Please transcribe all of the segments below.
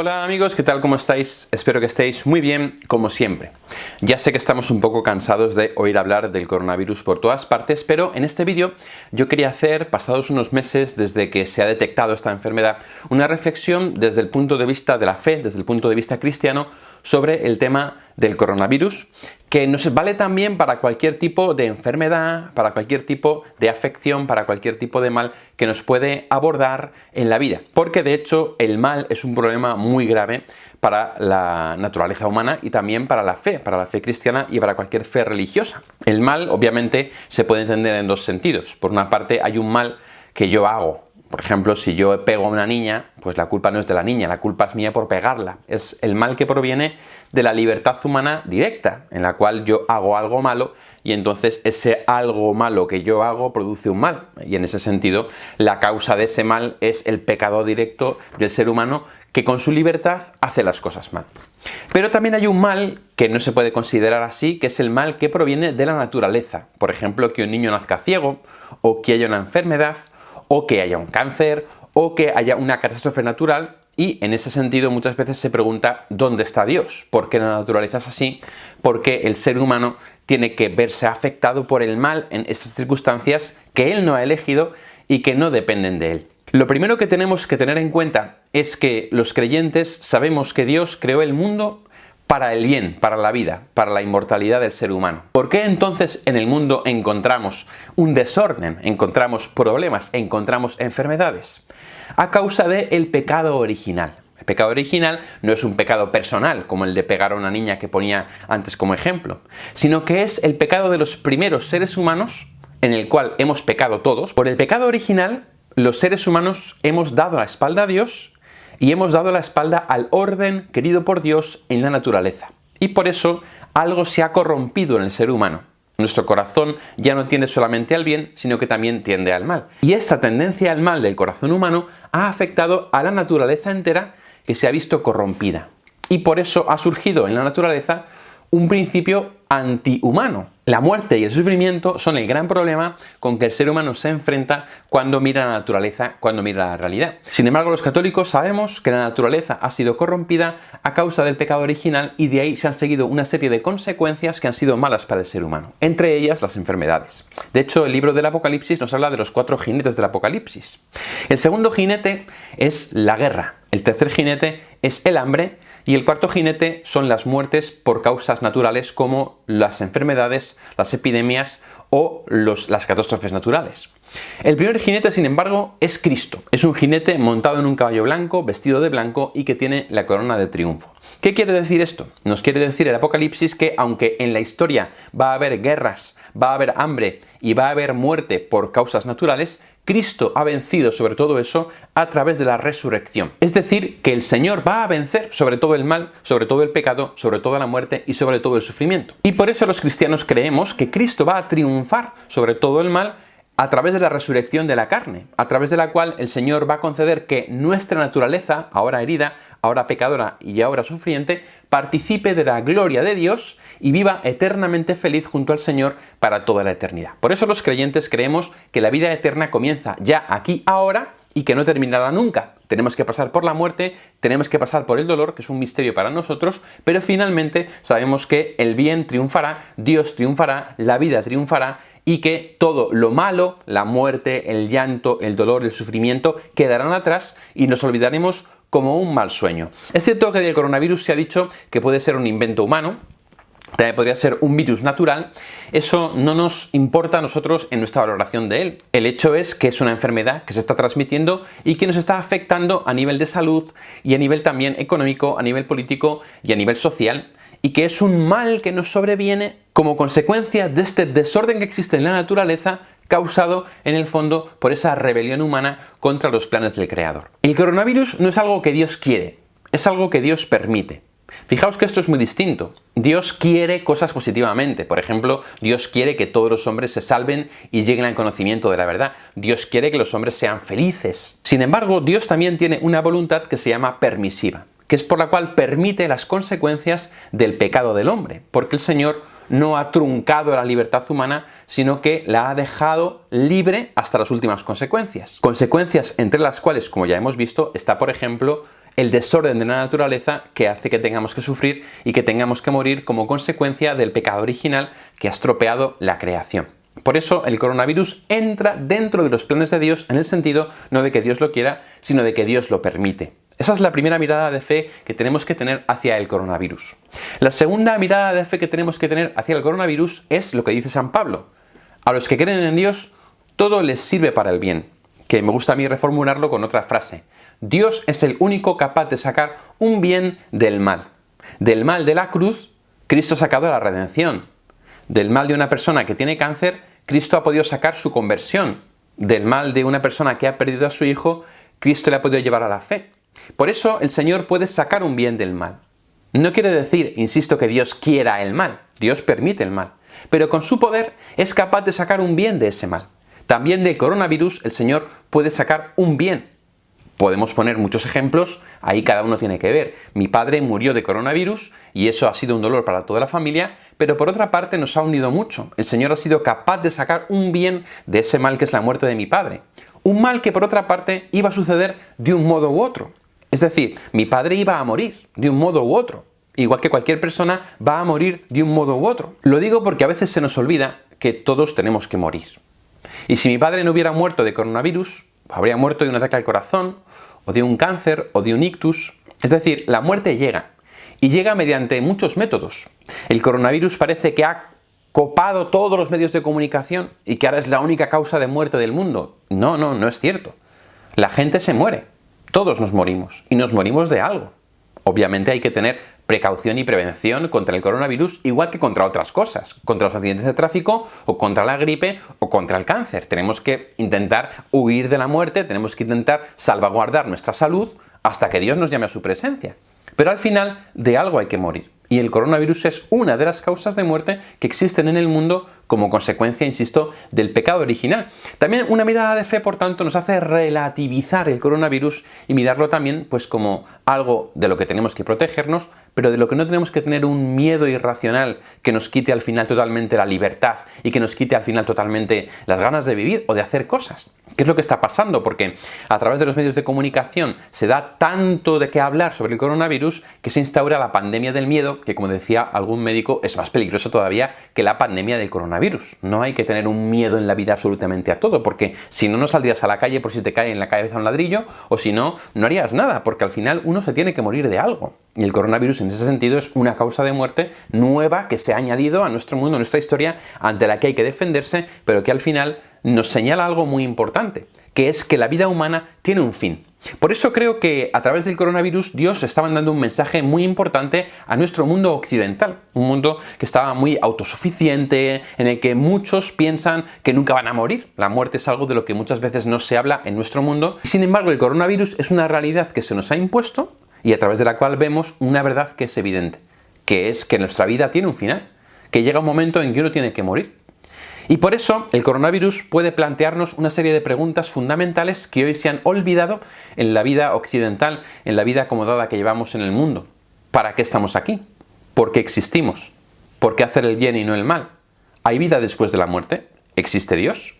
Hola amigos, ¿qué tal? ¿Cómo estáis? Espero que estéis muy bien, como siempre. Ya sé que estamos un poco cansados de oír hablar del coronavirus por todas partes, pero en este vídeo yo quería hacer, pasados unos meses desde que se ha detectado esta enfermedad, una reflexión desde el punto de vista de la fe, desde el punto de vista cristiano, sobre el tema del coronavirus, que nos vale también para cualquier tipo de enfermedad, para cualquier tipo de afección, para cualquier tipo de mal que nos puede abordar en la vida. Porque de hecho el mal es un problema muy grave para la naturaleza humana y también para la fe cristiana y para cualquier fe religiosa. El mal obviamente se puede entender en dos sentidos. Por una parte hay un mal que yo hago. Por ejemplo, si yo pego a una niña, pues la culpa no es de la niña, la culpa es mía por pegarla. Es el mal que proviene de la libertad humana directa, en la cual yo hago algo malo y entonces ese algo malo que yo hago produce un mal. Y en ese sentido, la causa de ese mal es el pecado directo del ser humano que con su libertad hace las cosas mal. Pero también hay un mal que no se puede considerar así, que es el mal que proviene de la naturaleza. Por ejemplo, que un niño nazca ciego, o que haya una enfermedad, o que haya un cáncer, o que haya una catástrofe natural, y en ese sentido muchas veces se pregunta ¿dónde está Dios? ¿Por qué la naturaleza es así? ¿Por qué el ser humano tiene que verse afectado por el mal en estas circunstancias que él no ha elegido y que no dependen de él? Lo primero que tenemos que tener en cuenta es que los creyentes sabemos que Dios creó el mundo para el bien, para la vida, para la inmortalidad del ser humano. ¿Por qué entonces en el mundo encontramos un desorden, encontramos problemas, encontramos enfermedades? A causa del pecado original. El pecado original no es un pecado personal, como el de pegar a una niña que ponía antes como ejemplo, sino que es el pecado de los primeros seres humanos, en el cual hemos pecado todos. Por el pecado original, los seres humanos hemos dado la espalda a Dios y hemos dado la espalda al orden querido por Dios en la naturaleza. Y por eso algo se ha corrompido en el ser humano. Nuestro corazón ya no tiende solamente al bien, sino que también tiende al mal. Y esta tendencia al mal del corazón humano ha afectado a la naturaleza entera, que se ha visto corrompida. Y por eso ha surgido en la naturaleza un principio antihumano. La muerte y el sufrimiento son el gran problema con que el ser humano se enfrenta cuando mira la naturaleza, cuando mira la realidad. Sin embargo, los católicos sabemos que la naturaleza ha sido corrompida a causa del pecado original y de ahí se han seguido una serie de consecuencias que han sido malas para el ser humano, entre ellas las enfermedades. De hecho, el libro del Apocalipsis nos habla de los 4 jinetes del Apocalipsis. El segundo jinete es la guerra, el tercer jinete es el hambre, y el cuarto jinete son las muertes por causas naturales como las enfermedades, las epidemias o las catástrofes naturales. El primer jinete, sin embargo, es Cristo. Es un jinete montado en un caballo blanco, vestido de blanco y que tiene la corona de triunfo. ¿Qué quiere decir esto? Nos quiere decir el Apocalipsis que aunque en la historia va a haber guerras, va a haber hambre y va a haber muerte por causas naturales, Cristo ha vencido sobre todo eso a través de la resurrección. Es decir, que el Señor va a vencer sobre todo el mal, sobre todo el pecado, sobre toda la muerte y sobre todo el sufrimiento. Y por eso los cristianos creemos que Cristo va a triunfar sobre todo el mal a través de la resurrección de la carne, a través de la cual el Señor va a conceder que nuestra naturaleza, ahora herida, ahora pecadora y ahora sufriente, participe de la gloria de Dios y viva eternamente feliz junto al Señor para toda la eternidad. Por eso los creyentes creemos que la vida eterna comienza ya aquí, ahora, y que no terminará nunca. Tenemos que pasar por la muerte, tenemos que pasar por el dolor, que es un misterio para nosotros, pero finalmente sabemos que el bien triunfará, Dios triunfará, la vida triunfará, y que todo lo malo, la muerte, el llanto, el dolor, el sufrimiento, quedarán atrás y nos olvidaremos como un mal sueño. Es cierto que del coronavirus se ha dicho que puede ser un invento humano, también podría ser un virus natural. Eso no nos importa a nosotros en nuestra valoración de él. El hecho es que es una enfermedad que se está transmitiendo y que nos está afectando a nivel de salud y a nivel también económico, a nivel político y a nivel social, y que es un mal que nos sobreviene como consecuencia de este desorden que existe en la naturaleza, causado en el fondo por esa rebelión humana contra los planes del Creador. El coronavirus no es algo que Dios quiere, es algo que Dios permite. Fijaos que esto es muy distinto. Dios quiere cosas positivamente. Por ejemplo, Dios quiere que todos los hombres se salven y lleguen al conocimiento de la verdad. Dios quiere que los hombres sean felices. Sin embargo, Dios también tiene una voluntad que se llama permisiva, que es por la cual permite las consecuencias del pecado del hombre, porque el Señor no ha truncado la libertad humana, sino que la ha dejado libre hasta las últimas consecuencias. Consecuencias entre las cuales, como ya hemos visto, está, por ejemplo, el desorden de la naturaleza que hace que tengamos que sufrir y que tengamos que morir como consecuencia del pecado original que ha estropeado la creación. Por eso el coronavirus entra dentro de los planes de Dios en el sentido no de que Dios lo quiera, sino de que Dios lo permite. Esa es la primera mirada de fe que tenemos que tener hacia el coronavirus. La segunda mirada de fe que tenemos que tener hacia el coronavirus es lo que dice San Pablo. A los que creen en Dios, todo les sirve para el bien. Que me gusta a mí reformularlo con otra frase. Dios es el único capaz de sacar un bien del mal. Del mal de la cruz, Cristo ha sacado la redención. Del mal de una persona que tiene cáncer, Cristo ha podido sacar su conversión. Del mal de una persona que ha perdido a su hijo, Cristo le ha podido llevar a la fe. Por eso el Señor puede sacar un bien del mal. No quiere decir, insisto, que Dios quiera el mal. Dios permite el mal. Pero con su poder es capaz de sacar un bien de ese mal. También del coronavirus el Señor puede sacar un bien. Podemos poner muchos ejemplos, ahí cada uno tiene que ver. Mi padre murió de coronavirus y eso ha sido un dolor para toda la familia, pero por otra parte nos ha unido mucho. El Señor ha sido capaz de sacar un bien de ese mal que es la muerte de mi padre. Un mal que por otra parte iba a suceder de un modo u otro. Es decir, mi padre iba a morir de un modo u otro. Igual que cualquier persona va a morir de un modo u otro. Lo digo porque a veces se nos olvida que todos tenemos que morir. Y si mi padre no hubiera muerto de coronavirus, habría muerto de un ataque al corazón, o de un cáncer, o de un ictus. Es decir, la muerte llega. Y llega mediante muchos métodos. El coronavirus parece que ha copado todos los medios de comunicación y que ahora es la única causa de muerte del mundo. No es cierto. La gente se muere. Todos nos morimos. Y nos morimos de algo. Obviamente hay que tener precaución y prevención contra el coronavirus, igual que contra otras cosas, contra los accidentes de tráfico, o contra la gripe, o contra el cáncer. Tenemos que intentar huir de la muerte, tenemos que intentar salvaguardar nuestra salud hasta que Dios nos llame a su presencia. Pero al final, de algo hay que morir. Y el coronavirus es una de las causas de muerte que existen en el mundo como consecuencia, insisto, del pecado original. También una mirada de fe, por tanto, nos hace relativizar el coronavirus y mirarlo también pues como algo de lo que tenemos que protegernos, pero de lo que no tenemos que tener un miedo irracional que nos quite al final totalmente la libertad y que nos quite al final totalmente las ganas de vivir o de hacer cosas. ¿Qué es lo que está pasando? Porque a través de los medios de comunicación se da tanto de qué hablar sobre el coronavirus que se instaura la pandemia del miedo, que como decía algún médico es más peligroso todavía que la pandemia del coronavirus. No hay que tener un miedo en la vida absolutamente a todo, porque si no, no saldrías a la calle por si te cae en la cabeza un ladrillo, o si no, no harías nada, porque al final uno se tiene que morir de algo. Y el coronavirus en ese sentido es una causa de muerte nueva que se ha añadido a nuestro mundo, a nuestra historia, ante la que hay que defenderse, pero que al final nos señala algo muy importante, que es que la vida humana tiene un fin. Por eso creo que a través del coronavirus Dios estaba dando un mensaje muy importante a nuestro mundo occidental, un mundo que estaba muy autosuficiente, en el que muchos piensan que nunca van a morir. La muerte es algo de lo que muchas veces no se habla en nuestro mundo. Sin embargo, el coronavirus es una realidad que se nos ha impuesto y a través de la cual vemos una verdad que es evidente, que es que nuestra vida tiene un final, que llega un momento en que uno tiene que morir. Y por eso el coronavirus puede plantearnos una serie de preguntas fundamentales que hoy se han olvidado en la vida occidental, en la vida acomodada que llevamos en el mundo. ¿Para qué estamos aquí? ¿Por qué existimos? ¿Por qué hacer el bien y no el mal? ¿Hay vida después de la muerte? ¿Existe Dios?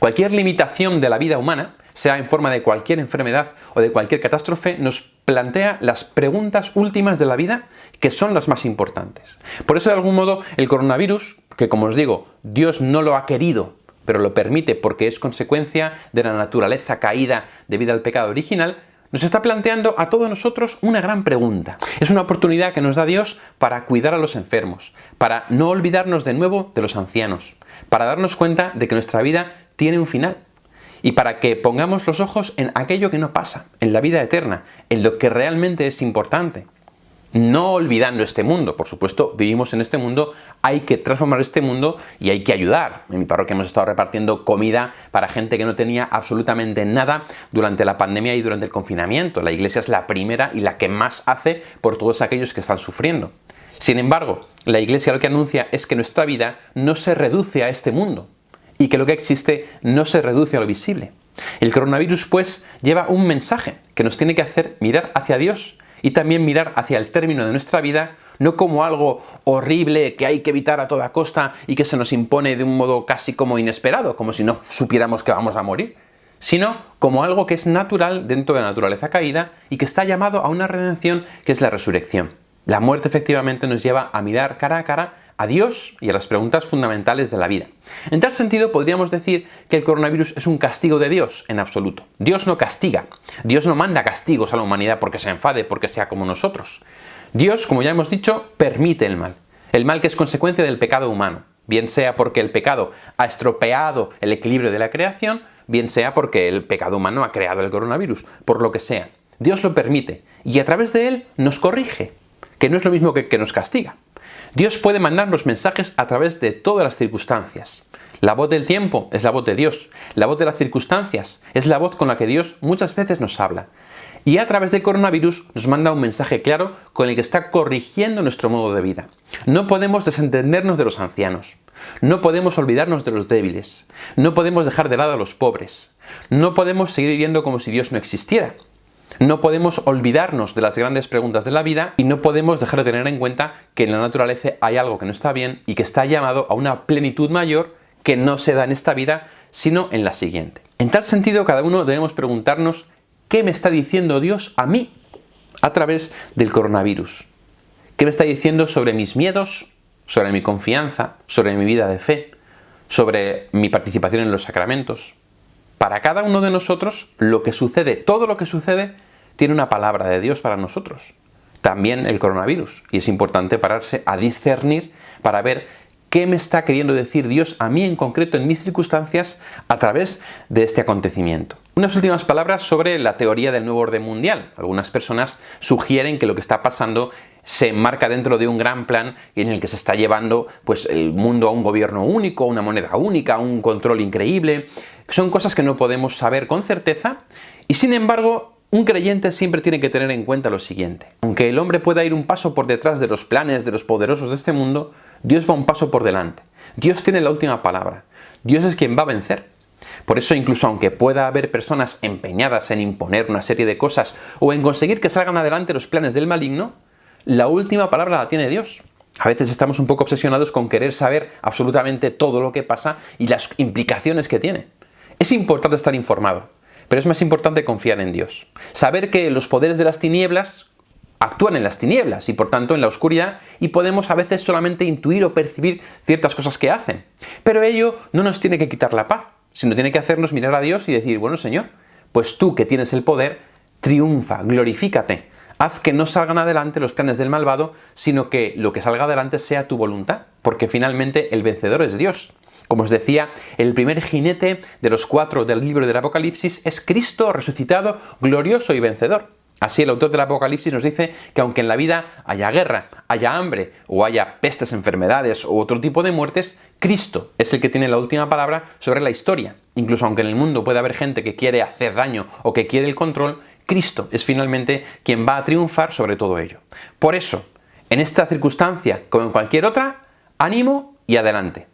Cualquier limitación de la vida humana, sea en forma de cualquier enfermedad o de cualquier catástrofe, nos plantea las preguntas últimas de la vida que son las más importantes. Por eso, de algún modo, el coronavirus, que como os digo, Dios no lo ha querido, pero lo permite porque es consecuencia de la naturaleza caída debido al pecado original, nos está planteando a todos nosotros una gran pregunta. Es una oportunidad que nos da Dios para cuidar a los enfermos, para no olvidarnos de nuevo de los ancianos, para darnos cuenta de que nuestra vida tiene un final y para que pongamos los ojos en aquello que no pasa, en la vida eterna, en lo que realmente es importante. No olvidando este mundo, por supuesto, vivimos en este mundo, hay que transformar este mundo y hay que ayudar. En mi parroquia hemos estado repartiendo comida para gente que no tenía absolutamente nada durante la pandemia y durante el confinamiento. La Iglesia es la primera y la que más hace por todos aquellos que están sufriendo. Sin embargo, la Iglesia lo que anuncia es que nuestra vida no se reduce a este mundo y que lo que existe no se reduce a lo visible. El coronavirus, pues, lleva un mensaje que nos tiene que hacer mirar hacia Dios y también mirar hacia el término de nuestra vida, no como algo horrible que hay que evitar a toda costa y que se nos impone de un modo casi como inesperado, como si no supiéramos que vamos a morir, sino como algo que es natural dentro de la naturaleza caída y que está llamado a una redención que es la resurrección. La muerte efectivamente nos lleva a mirar cara a cara a Dios y a las preguntas fundamentales de la vida. En tal sentido, podríamos decir que el coronavirus es un castigo de Dios en absoluto. Dios no castiga, Dios no manda castigos a la humanidad porque se enfade, porque sea como nosotros. Dios, como ya hemos dicho, permite el mal que es consecuencia del pecado humano, bien sea porque el pecado ha estropeado el equilibrio de la creación, bien sea porque el pecado humano ha creado el coronavirus, por lo que sea. Dios lo permite y a través de él nos corrige, que no es lo mismo que nos castiga. Dios puede mandarnos mensajes a través de todas las circunstancias. La voz del tiempo es la voz de Dios. La voz de las circunstancias es la voz con la que Dios muchas veces nos habla. Y a través del coronavirus nos manda un mensaje claro con el que está corrigiendo nuestro modo de vida. No podemos desentendernos de los ancianos. No podemos olvidarnos de los débiles. No podemos dejar de lado a los pobres. No podemos seguir viviendo como si Dios no existiera. No podemos olvidarnos de las grandes preguntas de la vida y no podemos dejar de tener en cuenta que en la naturaleza hay algo que no está bien y que está llamado a una plenitud mayor que no se da en esta vida, sino en la siguiente. En tal sentido, cada uno debemos preguntarnos ¿qué me está diciendo Dios a mí a través del coronavirus? ¿Qué me está diciendo sobre mis miedos, sobre mi confianza, sobre mi vida de fe, sobre mi participación en los sacramentos? Para cada uno de nosotros, lo que sucede, todo lo que sucede, tiene una palabra de Dios para nosotros. También el coronavirus. Y es importante pararse a discernir para ver qué me está queriendo decir Dios a mí en concreto en mis circunstancias a través de este acontecimiento. Unas últimas palabras sobre la teoría del nuevo orden mundial. Algunas personas sugieren que lo que está pasando se enmarca dentro de un gran plan en el que se está llevando pues, el mundo a un gobierno único, una moneda única, un control increíble. Son cosas que no podemos saber con certeza y sin embargo un creyente siempre tiene que tener en cuenta lo siguiente. Aunque el hombre pueda ir un paso por detrás de los planes de los poderosos de este mundo, Dios va un paso por delante. Dios tiene la última palabra. Dios es quien va a vencer. Por eso, incluso aunque pueda haber personas empeñadas en imponer una serie de cosas o en conseguir que salgan adelante los planes del maligno, la última palabra la tiene Dios. A veces estamos un poco obsesionados con querer saber absolutamente todo lo que pasa y las implicaciones que tiene. Es importante estar informado, pero es más importante confiar en Dios. Saber que los poderes de las tinieblas actúan en las tinieblas y por tanto en la oscuridad y podemos a veces solamente intuir o percibir ciertas cosas que hacen. Pero ello no nos tiene que quitar la paz, sino tiene que hacernos mirar a Dios y decir, bueno Señor, pues tú que tienes el poder, triunfa, glorifícate. Haz que no salgan adelante los planes del malvado, sino que lo que salga adelante sea tu voluntad, porque finalmente el vencedor es Dios. Como os decía, el primer jinete de los 4 del libro del Apocalipsis es Cristo resucitado, glorioso y vencedor. Así el autor del Apocalipsis nos dice que aunque en la vida haya guerra, haya hambre o haya pestes, enfermedades u otro tipo de muertes, Cristo es el que tiene la última palabra sobre la historia. Incluso aunque en el mundo pueda haber gente que quiere hacer daño o que quiere el control, Cristo es finalmente quien va a triunfar sobre todo ello. Por eso, en esta circunstancia, como en cualquier otra, ánimo y adelante.